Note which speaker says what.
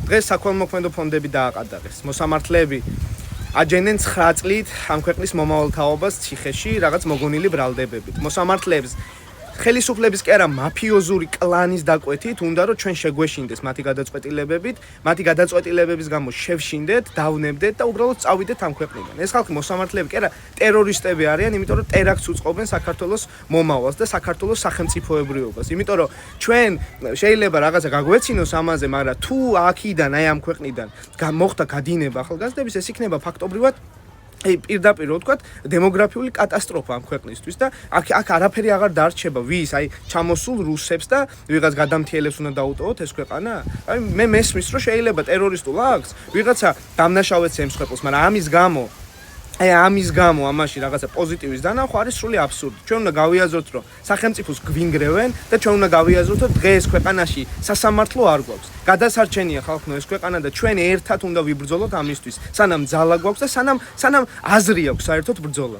Speaker 1: დღეს საქველმოქმედო ფონდები დააყადაღეს. მოსამართლეები აჯენენ 9 წლით ამ ქვეყნის მომავალ თაობას ციხეში რაღაც მოგონილი ბრალდებებით. მოსამართლეებს ხელისუფლების კი არა მაფიოზური კლანის დაკვეთით უნდა რომ ჩვენ შეგვეშინდეს მათი გადაწყვეტილებების გამო შევშინდეთ, დავნებდეთ და უბრალოდ წავიდეთ ამ ქვეყნიდან. ეს ხალხი მოსამართლეები კი არა ტერორისტები არიან, იმიტომ რომ ტერაქტს უწყობენ საქართველოს მომავალს და საქართველოს სახელმწიფოებრიობას. იმიტომ რომ ჩვენ შეიძლება რაღაცა გაგვეცინოს ამაზე, მაგრამ თუ აქიდან აი ამ ქვეყნიდან მოხდა გადინება ახალგაზრდების, ეს იქნება ფაქტობრივად პირდაპირ ვთქვათ დემოგრაფიული კატასტროფა ამ ქვეყნისთვის და აქ არაფერი აღარ დარჩება ვის აი ჩამოსულ რუსებს და ვიღაც გადამთიელებს უნდა დაუტოვოთ ეს ქვეყანა აი მე მესმის რომ შეიძლება ტერორისტულ აქტს ვიღაცა დამნაშავეც ემსხვერპლს მაგრამ ამის გამო ამაში რაღაცა პოზიტივის დანახვა არის სრული აბსურდი. ჩვენ უნდა გავიაზროთ რომ სახელმწიფოს გვინგრევენ და ჩვენ უნდა გავიაზროთ რომ დღეს ქვეყანაში სასამართლო არ გვაქვს. გადასარჩენია ხალხო ეს ქვეყანა და ჩვენ ერთად უნდა ვიბრძოლოთ ამისთვის. სანამ ძალა გვაქვს და სანამ აზრი აქვს საერთოდ ბრძოლას.